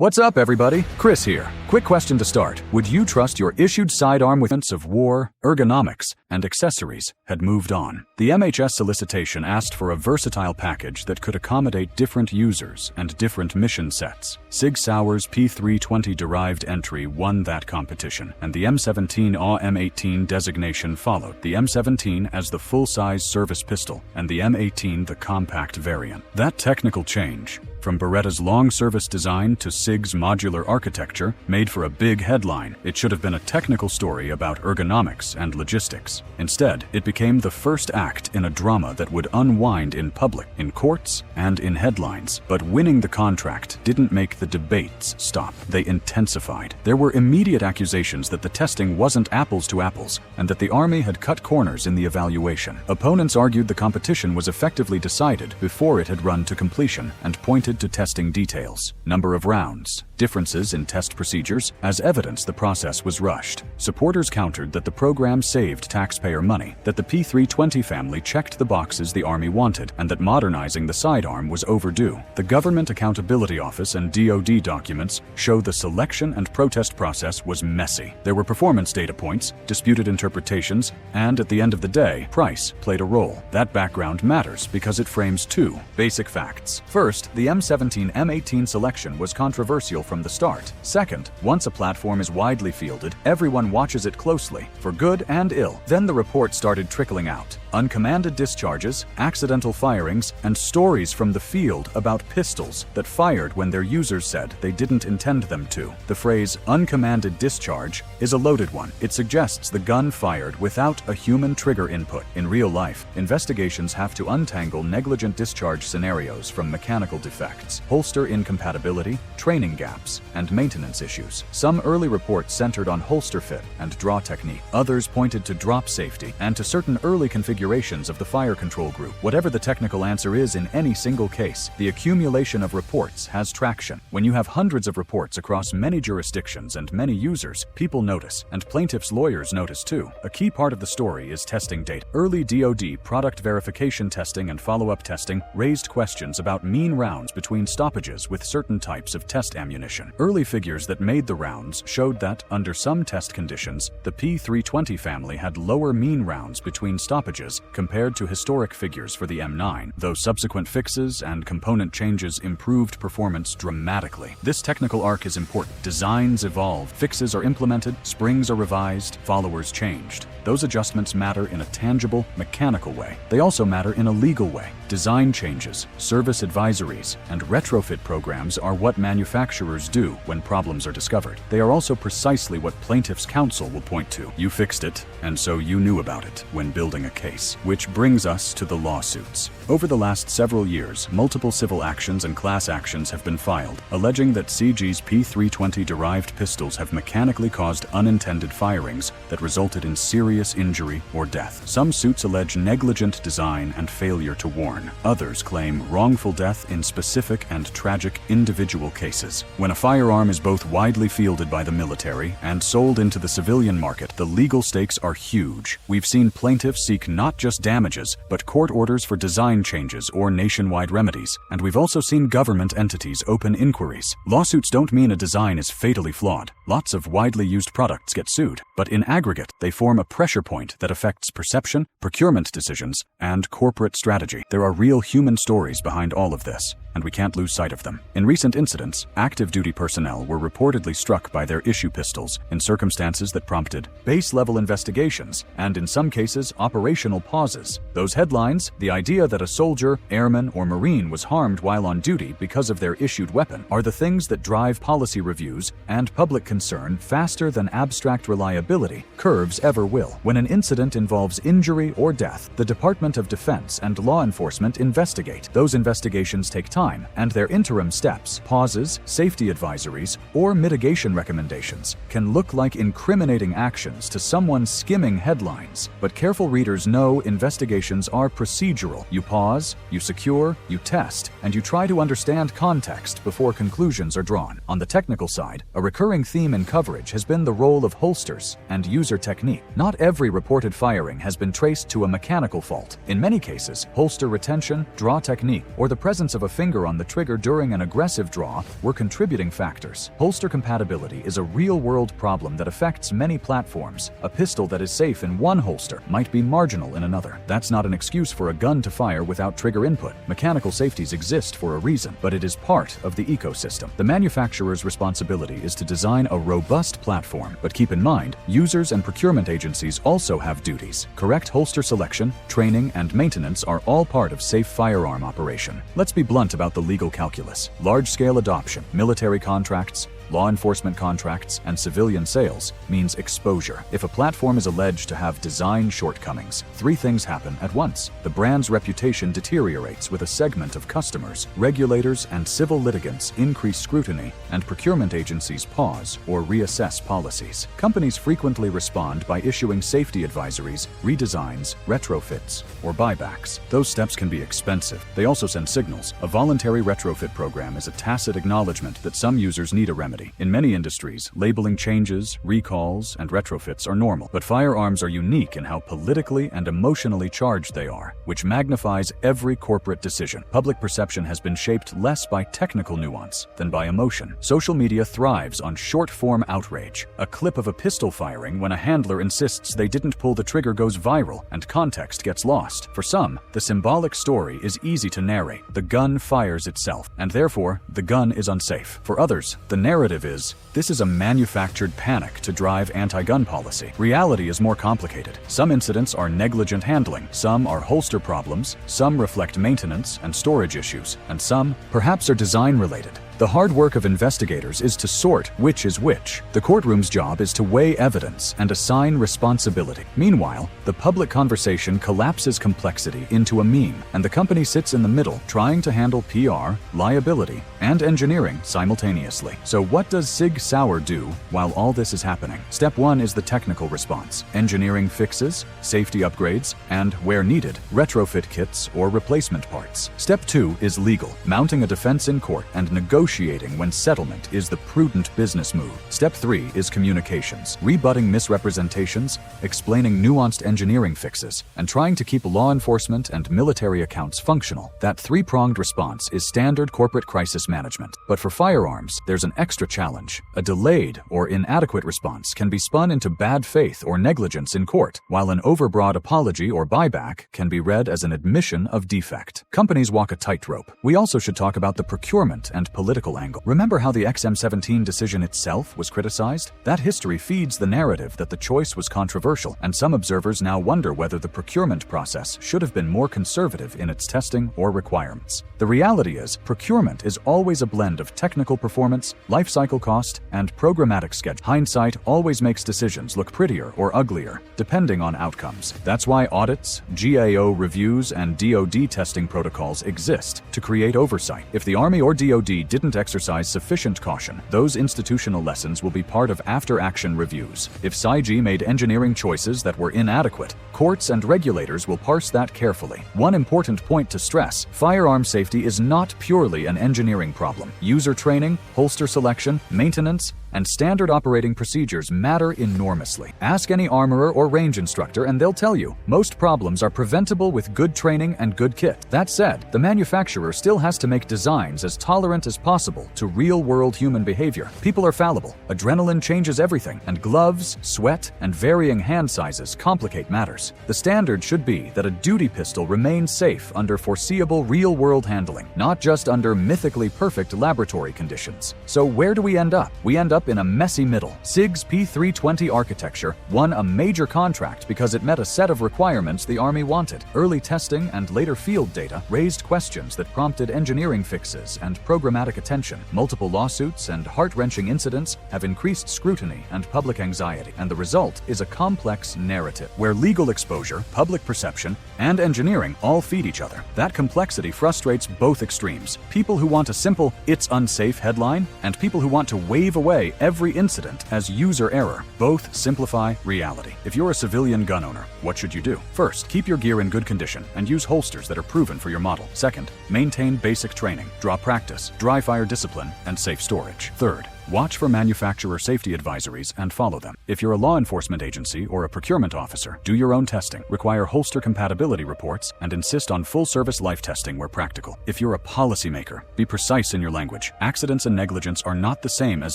What's up, everybody? Chris here. Quick question to start. Would you trust your issued sidearm with sense of war, ergonomics, and accessories had moved on? The MHS solicitation asked for a versatile package that could accommodate different users and different mission sets. SIG Sauer's P320 derived entry won that competition, and the M17 M18 designation followed, the M17 as the full-size service pistol and the M18 the compact variant. That technical change, from Beretta's long-service design to SIG's modular architecture, made for a big headline. It should have been a technical story about ergonomics and logistics. Instead, it became the first act in a drama that would unwind in public, in courts, and in headlines. But winning the contract didn't make the debates stop. They intensified. There were immediate accusations that the testing wasn't apples to apples, and that the Army had cut corners in the evaluation. Opponents argued the competition was effectively decided before it had run to completion, and pointed to testing details, number of rounds, differences in test procedures, as evidence the process was rushed. Supporters countered that the program saved taxpayer money, that the P320 family checked the boxes the Army wanted, and that modernizing the sidearm was overdue. The Government Accountability Office and DoD documents show the selection and protest process was messy. There were performance data points, disputed interpretations, and at the end of the day, price played a role. That background matters because it frames two basic facts. First, the M17 M18 selection was controversial from the start. Second, once a platform is widely fielded, everyone watches it closely, for good and ill. Then the reports started trickling out. Uncommanded discharges, accidental firings, and stories from the field about pistols that fired when their users said they didn't intend them to. The phrase uncommanded discharge is a loaded one. It suggests the gun fired without a human trigger input. In real life, investigations have to untangle negligent discharge scenarios from mechanical defects, holster incompatibility, training gaps, and maintenance issues. Some early reports centered on holster fit and draw technique. Others pointed to drop safety and to certain early configurations of the fire control group. Whatever the technical answer is in any single case, the accumulation of reports has traction. When you have hundreds of reports across many jurisdictions and many users, people notice, and plaintiffs' lawyers notice too. A key part of the story is testing data. Early DoD product verification testing and follow-up testing raised questions about mean rounds between stoppages with certain types of test ammunition. Early figures that made the rounds showed that, under some test conditions, the P320 family had lower mean rounds between stoppages compared to historic figures for the M9, though subsequent fixes and component changes improved performance dramatically. This technical arc is important. Designs evolve, fixes are implemented, springs are revised, followers changed. Those adjustments matter in a tangible, mechanical way. They also matter in a legal way. Design changes, service advisories, and retrofit programs are what manufacturers do when problems are discovered. They are also precisely what plaintiffs' counsel will point to. You fixed it, and so you knew about it when building a case. Which brings us to the lawsuits. Over the last several years, multiple civil actions and class actions have been filed, alleging that SIG's P320 derived pistols have mechanically caused unintended firings that resulted in serious injury or death. Some suits allege negligent design and failure to warn. Others claim wrongful death in specific and tragic individual cases. When a firearm is both widely fielded by the military and sold into the civilian market, the legal stakes are huge. We've seen plaintiffs seek not just damages, but court orders for design changes or nationwide remedies. And we've also seen government entities open inquiries. Lawsuits don't mean a design is fatally flawed. Lots of widely used products get sued, but in aggregate, they form a pressure point that affects perception, procurement decisions, and corporate strategy. There are real human stories behind all of this, and we can't lose sight of them. In recent incidents, active duty personnel were reportedly struck by their issue pistols in circumstances that prompted base-level investigations and, in some cases, operational pauses. Those headlines, the idea that a soldier, airman, or Marine was harmed while on duty because of their issued weapon, are the things that drive policy reviews and public concern faster than abstract reliability curves ever will. When an incident involves injury or death, the Department of Defense and law enforcement investigate. Those investigations take time, and their interim steps, pauses, safety advisories, or mitigation recommendations can look like incriminating actions to someone skimming headlines. But careful readers know investigations are procedural. You pause, you secure, you test, and you try to understand context before conclusions are drawn. On the technical side, a recurring theme in coverage has been the role of holsters and user technique. Not every reported firing has been traced to a mechanical fault. In many cases, holster retention, draw technique, or the presence of a finger finger on the trigger during an aggressive draw were contributing factors. Holster compatibility is a real-world problem that affects many platforms. A pistol that is safe in one holster might be marginal in another. That's not an excuse for a gun to fire without trigger input. Mechanical safeties exist for a reason, but it is part of the ecosystem. The manufacturer's responsibility is to design a robust platform, but keep in mind, users and procurement agencies also have duties. Correct holster selection, training, and maintenance are all part of safe firearm operation. Let's be blunt about the legal calculus. Large-scale adoption, military contracts, law enforcement contracts, and civilian sales means exposure. If a platform is alleged to have design shortcomings, three things happen at once. The brand's reputation deteriorates with a segment of customers, regulators and civil litigants increase scrutiny, and procurement agencies pause or reassess policies. Companies frequently respond by issuing safety advisories, redesigns, retrofits, or buybacks. Those steps can be expensive. They also send signals. A voluntary retrofit program is a tacit acknowledgement that some users need a remedy. In many industries, labeling changes, recalls, and retrofits are normal, but firearms are unique in how politically and emotionally charged they are, which magnifies every corporate decision. Public perception has been shaped less by technical nuance than by emotion. Social media thrives on short-form outrage. A clip of a pistol firing when a handler insists they didn't pull the trigger goes viral, and context gets lost. For some, the symbolic story is easy to narrate. The gun fires itself, and therefore, the gun is unsafe. For others, the narrative is, this is a manufactured panic to drive anti-gun policy. Reality is more complicated. Some incidents are negligent handling, some are holster problems, some reflect maintenance and storage issues, and some, perhaps, are design-related. The hard work of investigators is to sort which is which. The courtroom's job is to weigh evidence and assign responsibility. Meanwhile, the public conversation collapses complexity into a meme, and the company sits in the middle, trying to handle PR, liability, and engineering simultaneously. So what does SIG Sauer do while all this is happening? Step 1 is the technical response. Engineering fixes, safety upgrades, and, where needed, retrofit kits or replacement parts. Step 2 is legal, mounting a defense in court and negotiating when settlement is the prudent business move. Step 3 is communications, rebutting misrepresentations, explaining nuanced engineering fixes, and trying to keep law enforcement and military accounts functional. That three-pronged response is standard corporate crisis management. But for firearms, there's an extra challenge. A delayed or inadequate response can be spun into bad faith or negligence in court, while an overbroad apology or buyback can be read as an admission of defect. Companies walk a tightrope. We also should talk about the procurement and political angle. Remember how the XM17 decision itself was criticized? That history feeds the narrative that the choice was controversial, and some observers now wonder whether the procurement process should have been more conservative in its testing or requirements. The reality is, procurement is always a blend of technical performance, life cycle cost, and programmatic schedule. Hindsight always makes decisions look prettier or uglier, depending on outcomes. That's why audits, GAO reviews, and DoD testing protocols exist to create oversight. If the Army or DoD didn't exercise sufficient caution, those institutional lessons will be part of after-action reviews. If SIG made engineering choices that were inadequate, courts and regulators will parse that carefully. One important point to stress, firearm safety is not purely an engineering problem. User training, holster selection, maintenance, and standard operating procedures matter enormously. Ask any armorer or range instructor and they'll tell you, most problems are preventable with good training and good kit. That said, the manufacturer still has to make designs as tolerant as possible to real-world human behavior. People are fallible, adrenaline changes everything, and gloves, sweat, and varying hand sizes complicate matters. The standard should be that a duty pistol remains safe under foreseeable real-world handling, not just under mythically perfect laboratory conditions. So where do we end up? We end up in a messy middle. SIG's P320 architecture won a major contract because it met a set of requirements the Army wanted. Early testing and later field data raised questions that prompted engineering fixes and programmatic attention. Multiple lawsuits and heart-wrenching incidents have increased scrutiny and public anxiety, and the result is a complex narrative where legal exposure, public perception, and engineering all feed each other. That complexity frustrates both extremes. People who want a simple, "it's unsafe" headline, and people who want to wave away every incident as user error. Both simplify reality. If you're a civilian gun owner, what should you do? First, keep your gear in good condition and use holsters that are proven for your model. Second, maintain basic training, draw practice, dry fire discipline, and safe storage. Third, Watch for manufacturer safety advisories and follow them. If you're a law enforcement agency or a procurement officer, do your own testing, require holster compatibility reports, and insist on full-service life testing where practical. If you're a policymaker, be precise in your language. Accidents and negligence are not the same as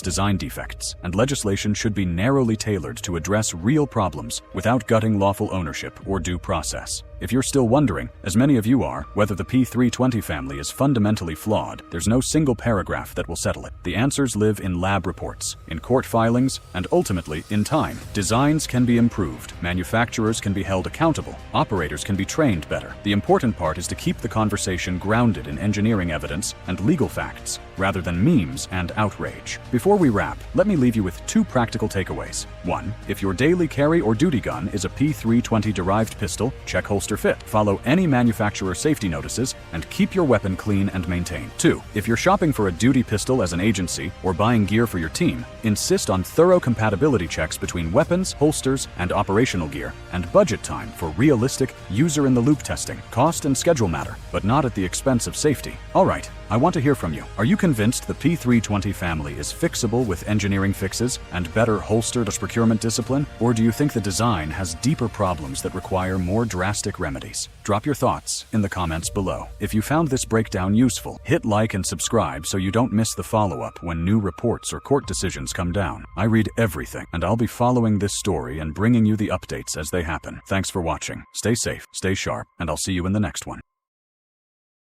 design defects, and legislation should be narrowly tailored to address real problems without gutting lawful ownership or due process. If you're still wondering, as many of you are, whether the P320 family is fundamentally flawed, there's no single paragraph that will settle it. The answers live in lab reports, in court filings, and ultimately, in time. Designs can be improved, manufacturers can be held accountable, operators can be trained better. The important part is to keep the conversation grounded in engineering evidence and legal facts, rather than memes and outrage. Before we wrap, let me leave you with 2 practical takeaways. 1. If your daily carry or duty gun is a P320 derived pistol, check holster fit, follow any manufacturer safety notices, and keep your weapon clean and maintained. 2. If you're shopping for a duty pistol as an agency or buying gear for your team, insist on thorough compatibility checks between weapons, holsters, and operational gear, and budget time for realistic, user-in-the-loop testing. Cost and schedule matter, but not at the expense of safety. Alright, I want to hear from you. Are you convinced the P320 family is fixable with engineering fixes and better holstered procurement discipline? Or do you think the design has deeper problems that require more drastic remedies? Drop your thoughts in the comments below. If you found this breakdown useful, hit like and subscribe so you don't miss the follow-up when new reports or court decisions come down. I read everything, and I'll be following this story and bringing you the updates as they happen. Thanks for watching. Stay safe, stay sharp, and I'll see you in the next one.